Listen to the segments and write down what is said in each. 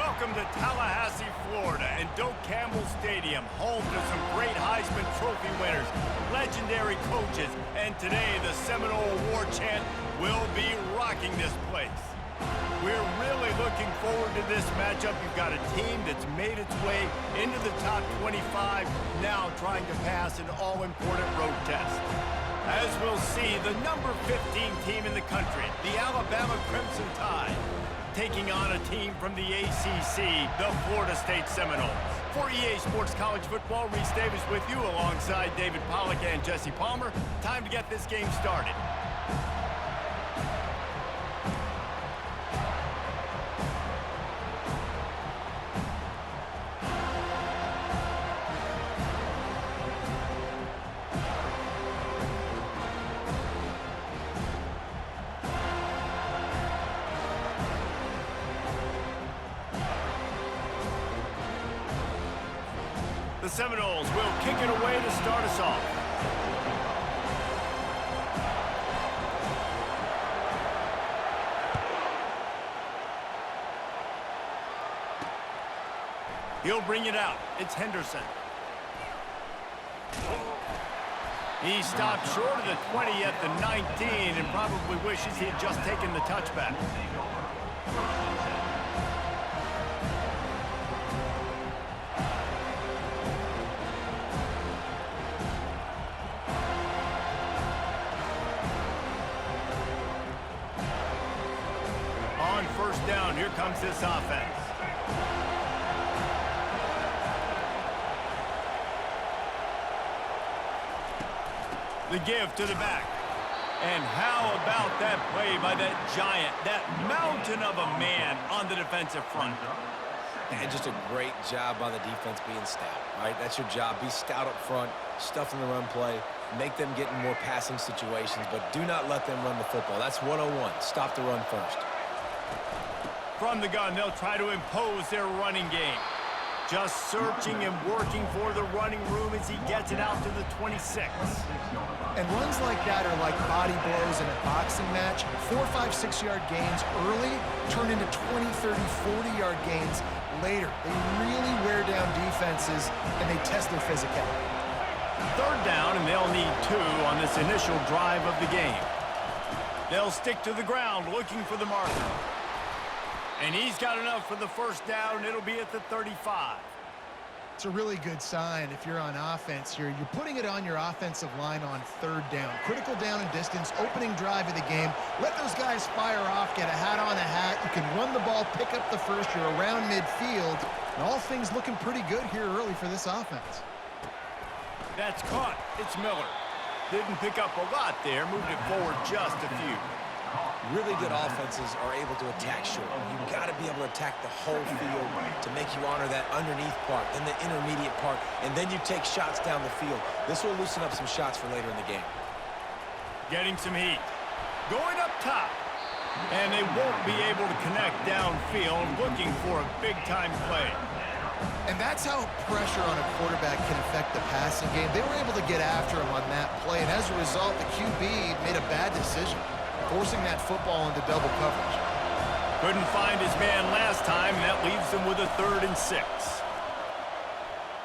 Welcome to Tallahassee, Florida, and Doak Campbell Stadium, home to some great Heisman Trophy winners, legendary coaches, and today the Seminole War Chant will be rocking this place. We're really looking forward to this matchup. You've got a team that's made its way into the top 25, now trying to pass an all-important road test. As we'll see, the number 15 team in the country, the Alabama Crimson Tide, taking on a team from the ACC, the Florida State Seminoles. For EA Sports College Football, Reese Davis with you alongside David Pollack and Jesse Palmer. Time to get this game started. The Seminoles will kick it away to start us off. He'll bring it out. It's Henderson. He stopped short of the 20 at the 19 and probably wishes he had just taken the touchback. On first down, here comes this offense. The give to the back. And how about that play by that giant, that mountain of a man on the defensive front? And just a great job by the defense being stout, right? That's your job. Be stout up front, stuff in the run play, make them get in more passing situations, but do not let them run the football. That's 101. Stop the run first. From the gun, they'll try to impose their running game. Just searching and working for the running room as he gets it out to the 26. And runs like that are like body blows in a boxing match. 4, 5, 6-yard gains early turn into 20, 30, 40-yard gains later. They really wear down defenses, and they test their physicality. Third down, and they'll need 2 on this initial drive of the game. They'll stick to the ground looking for the marker. And he's got enough for the first down. It'll be at the 35. It's a really good sign if you're on offense here. You're putting it on your offensive line on third down. Critical down and distance, opening drive of the game. Let those guys fire off, get a hat on a hat. You can run the ball, pick up the first. You're around midfield. And all things looking pretty good here early for this offense. That's caught. It's Miller. Didn't pick up a lot there. Moved it forward just a few. Really good offenses are able to attack short. You've got to be able to attack the whole field to make you honor that underneath part, then the intermediate part, and then you take shots down the field. This will loosen up some shots for later in the game. Getting some heat. Going up top. And they won't be able to connect downfield, looking for a big-time play. And that's how pressure on a quarterback can affect the passing game. They were able to get after him on that play, and as a result, the QB made a bad decision, forcing that football into double coverage. Couldn't find his man last time, and that leaves him with a 3rd and 6.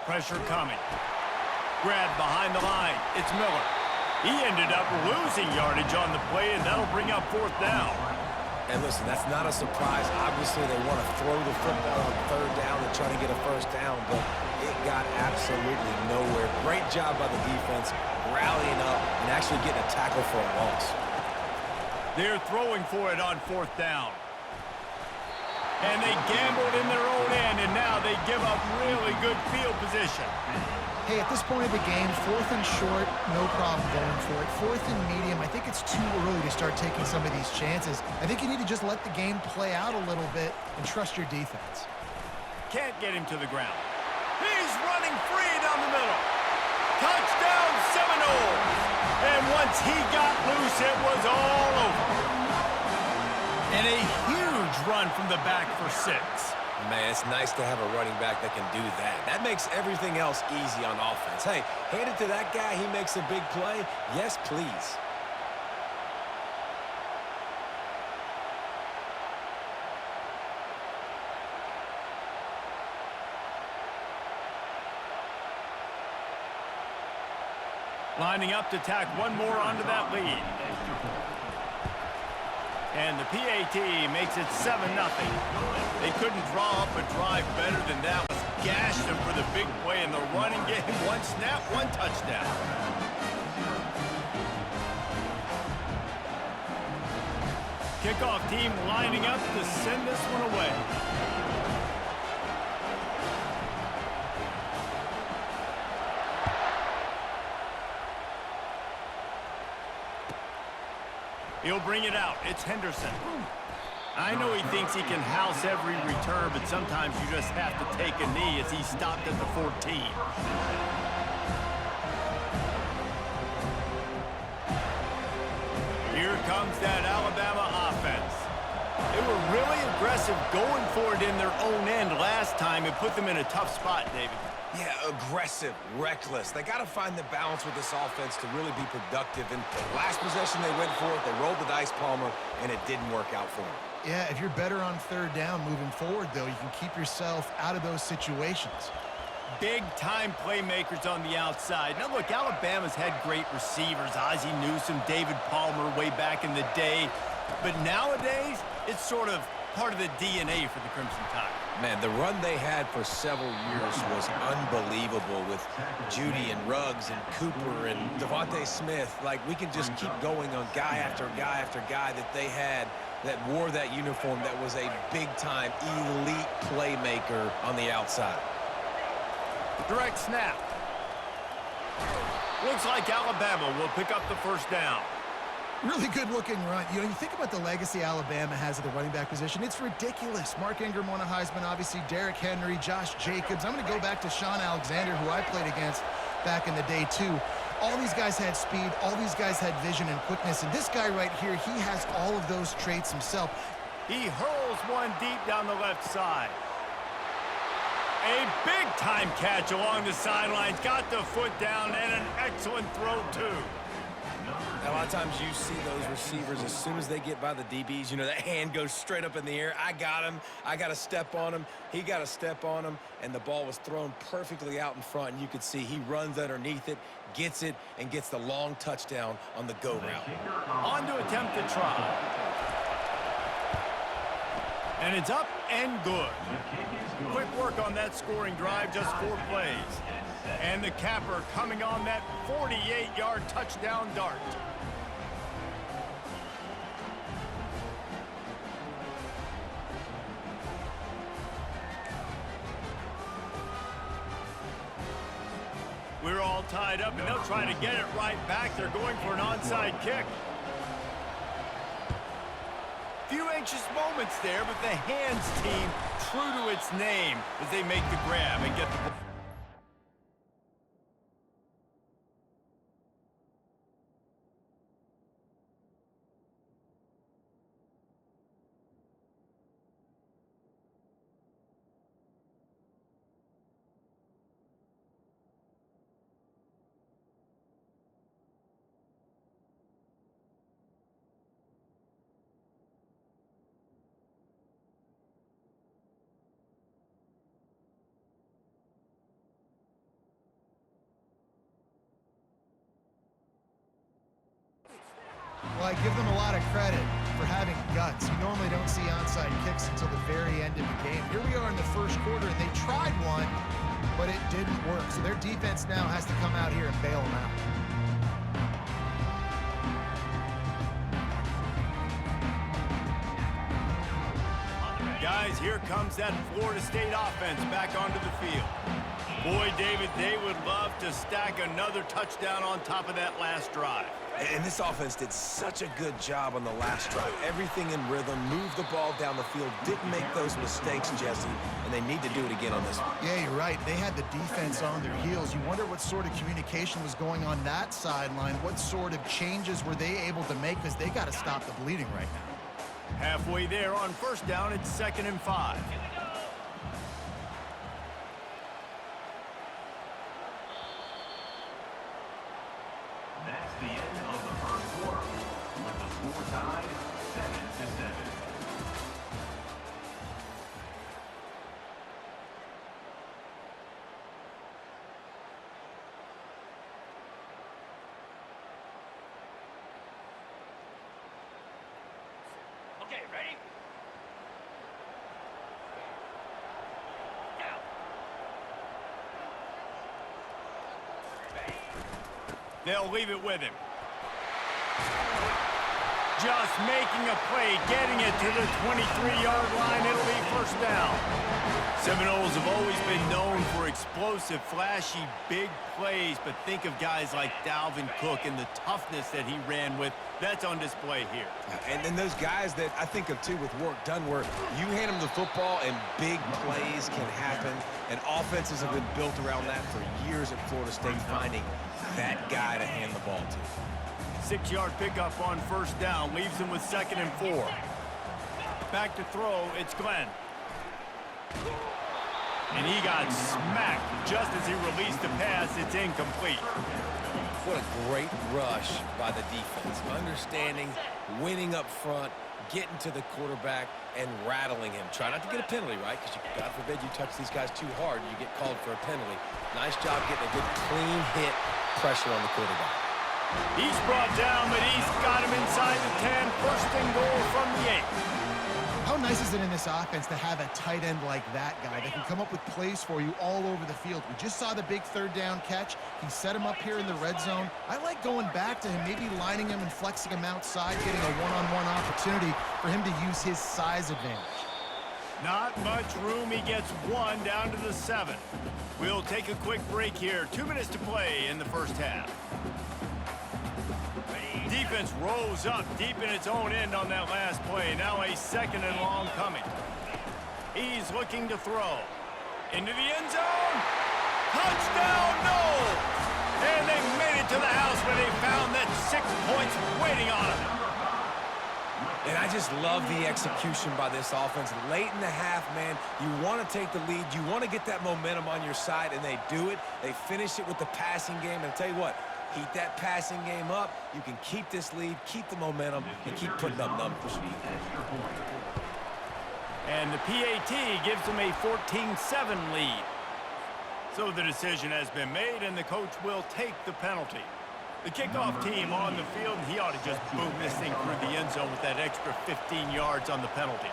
Pressure coming. Grab behind the line. It's Miller. He ended up losing yardage on the play, and that'll bring up 4th down. And listen, that's not a surprise. Obviously, they want to throw the football on 3rd down and try to get a first down, but it got absolutely nowhere. Great job by the defense, rallying up and actually getting a tackle for a loss. They're throwing for it on 4th down. And they gambled in their own end, and now they give up really good field position. Hey, at this point of the game, 4th and short, no problem going for it. 4th and medium, I think it's too early to start taking some of these chances. I think you need to just let the game play out a little bit and trust your defense. Can't get him to the ground. He's running free down the middle. Touchdown, Seminoles! And once he got loose, it was all over. And a huge run from the back for 6. Man, it's nice to have a running back that can do that. That makes everything else easy on offense. Hey, hand it to that guy, he makes a big play. Yes, please. Lining up to tack one more onto that lead. And the PAT makes it 7-0. They couldn't draw up a drive better than that. Gashed them for the big play in the running game. One snap, one touchdown. Kickoff team lining up to send this one away. He'll bring it out. It's Henderson. I know he thinks he can house every return, but sometimes you just have to take a knee as he stopped at the 14. Here comes that Alabama offense. They were really aggressive going for it in their own end last time. It put them in a tough spot, David. Yeah, aggressive, reckless. They got to find the balance with this offense to really be productive. And last possession they went for it, they rolled the dice, Palmer, and it didn't work out for them. Yeah, if you're better on third down moving forward, though, you can keep yourself out of those situations. Big-time playmakers on the outside. Now, look, Alabama's had great receivers. Ozzie Newsome, David Palmer way back in the day. But nowadays, it's sort of part of the DNA for the Crimson Tide. Man, the run they had for several years was unbelievable with Judy and Ruggs and Cooper and Devontae Smith. Like, we can just keep going on guy after guy after guy that they had that wore that uniform that was a big-time elite playmaker on the outside. Direct snap. Looks like Alabama will pick up the first down. Really good-looking run. You know, you think about the legacy Alabama has at the running back position. It's ridiculous. Mark Ingram won a Heisman, obviously. Derrick Henry, Josh Jacobs. I'm going to go back to Sean Alexander, who I played against back in the day, too. All these guys had speed. All these guys had vision and quickness. And this guy right here, he has all of those traits himself. He hurls one deep down the left side. A big-time catch along the sidelines. Got the foot down and an excellent throw, too. A lot of times you see those receivers, as soon as they get by the DBs, you know, that hand goes straight up in the air. I got him. I got to step on him. He got to step on him. And the ball was thrown perfectly out in front. And you could see he runs underneath it, gets it, and gets the long touchdown on the go route. On to attempt the try. And it's up and good. Quick work on that scoring drive, just 4 plays. And the capper coming on that 48-yard touchdown dart. We're all tied up, and they'll try to get it right back. They're going for an onside kick. Few anxious moments there, but the hands team true to its name as they make the grab and get the ball. Well, I give them a lot of credit for having guts. You normally don't see onside kicks until the very end of the game. Here we are in the first quarter, and they tried one, but it didn't work. So their defense now has to come out here and bail them out. Guys, here comes that Florida State offense back onto the field. Boy, David, they would love to stack another touchdown on top of that last drive. And this offense did such a good job on the last drive. Everything in rhythm, moved the ball down the field, didn't make those mistakes, Jesse, and they need to do it again on this one. Yeah, you're right. They had the defense on their heels. You wonder what sort of communication was going on that sideline. What sort of changes were they able to make, because they got to stop the bleeding right now. Halfway there on first down, it's 2nd and 5. That's the end of the first quarter, with the score tied 7-7. They'll leave it with him. Just making a play, getting it to the 23-yard line. It'll be first down. Seminoles have always been known for explosive, flashy, big plays, but think of guys like Dalvin Cook and the toughness that he ran with. That's on display here. And then those guys that I think of, too, with work done, where you hand them the football and big plays can happen, and offenses have been built around that for years at Florida State, finding that guy to hand the ball to. 6-yard pickup on first down, leaves him with 2nd and 4. Back to throw, it's Glenn. And he got smacked just as he released the pass. It's incomplete. What a great rush by the defense. Understanding, winning up front, getting to the quarterback, and rattling him. Try not to get a penalty, right? Because, God forbid, you touch these guys too hard, you get called for a penalty. Nice job getting a good clean hit, pressure on the quarterback. He's brought down, but he's got him inside the 10. First and goal from the 8. How nice is it in this offense to have a tight end like that guy that can come up with plays for you all over the field? We just saw the big 3rd down catch. He set him up here in the red zone. I like going back to him, maybe lining him and flexing him outside, getting a one-on-one opportunity for him to use his size advantage. Not much room. He gets 1 down to the 7. We'll take a quick break here. 2 minutes to play in the first half. Defense rose up deep in its own end on that last play. Now a 2nd and long coming. He's looking to throw. Into the end zone. Touchdown, Noles! And they made it to the house where they found that 6 points waiting on them. And I just love the execution by this offense. Late in the half, man, you want to take the lead. You want to get that momentum on your side, and they do it. They finish it with the passing game. And I'll tell you what, keep that passing game up. You can keep this lead, keep the momentum, and keep putting up numbers. And the PAT gives them a 14-7 lead. So the decision has been made, and the coach will take the penalty. The kickoff team on the field, and he ought to just boom this thing through the end zone with that extra 15 yards on the penalty.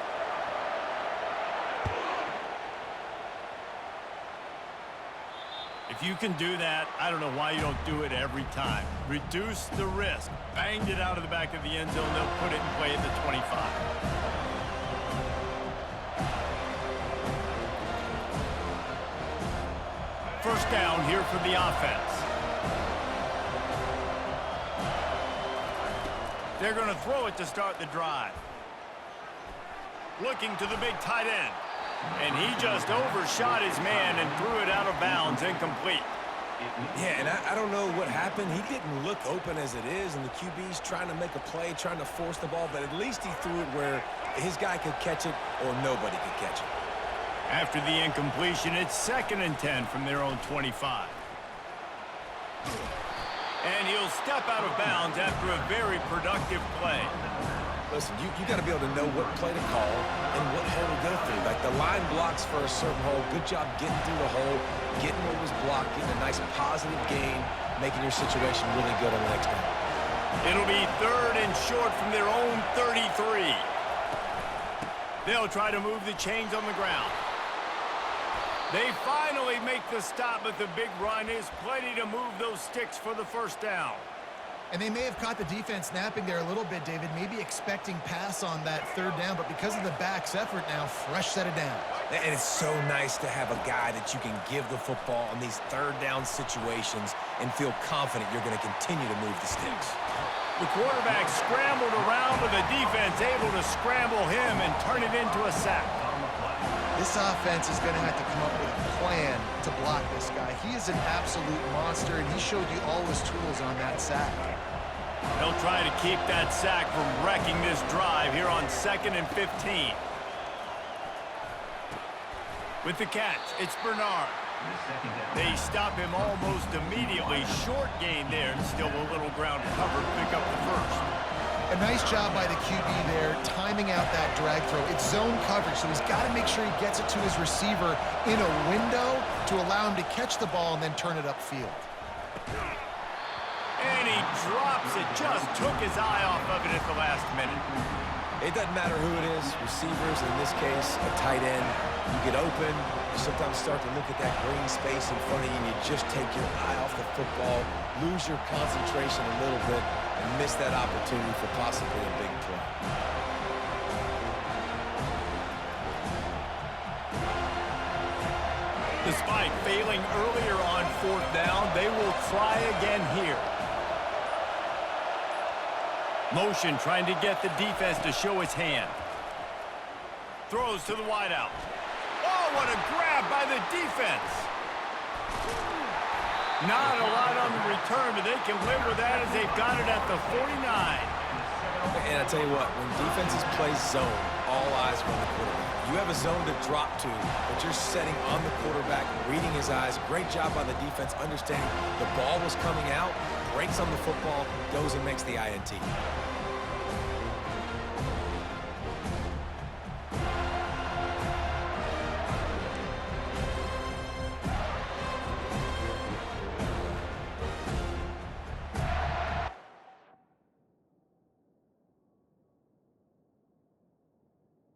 If you can do that, I don't know why you don't do it every time. Reduce the risk. Banged it out of the back of the end zone. They'll put it in play at the 25. First down here for the offense. They're going to throw it to start the drive. Looking to the big tight end. And he just overshot his man and threw it out of bounds, incomplete. Yeah, and I don't know what happened. He didn't look open as it is, and the QB's trying to make a play, trying to force the ball, but at least he threw it where his guy could catch it or nobody could catch it. After the incompletion, it's 2nd and 10 from their own 25. And he'll step out of bounds after a very productive play. Listen, you got to be able to know what play to call and what hole to go through. Like the line blocks for a certain hole. Good job getting through the hole, getting what was blocked, getting a nice positive gain, making your situation really good on the next down. It'll be 3rd and short from their own 33. They'll try to move the chains on the ground. They finally make the stop, but the big run is plenty to move those sticks for the first down. And they may have caught the defense napping there a little bit, David, maybe expecting pass on that 3rd down, but because of the back's effort now, fresh set of downs. And it's so nice to have a guy that you can give the football on these 3rd down situations and feel confident you're going to continue to move the sticks. The quarterback scrambled around, but the defense able to scramble him and turn it into a sack. This offense is going to have to come up with a plan to block this guy. He is an absolute monster, and he showed you all his tools on that sack. They'll try to keep that sack from wrecking this drive here on 2nd and 15. With the catch, it's Bernard. They stop him almost immediately. Short gain there, and still a little ground covered. Pick up the first. A nice job by the QB there, timing out that drag throw. It's zone coverage, so he's got to make sure he gets it to his receiver in a window to allow him to catch the ball and then turn it upfield. And he drops it, just took his eye off of it at the last minute. It doesn't matter who it is, receivers, in this case, a tight end. You get open, you sometimes start to look at that green space in front of you, and you just take your eye off the football, lose your concentration a little bit, and miss that opportunity for possibly a big play. Despite failing earlier on 4th down, they will try again here. Motion trying to get the defense to show his hand. Throws to the wideout. Oh, what a grab by the defense. Not a lot on the return, but they can live with that as they've got it at the 49. And I tell you what, when defenses play zone, all eyes are on the quarterback. You have a zone to drop to, but you're setting on the quarterback, reading his eyes. Great job by the defense, understanding the ball was coming out, breaks on the football, goes and makes the INT.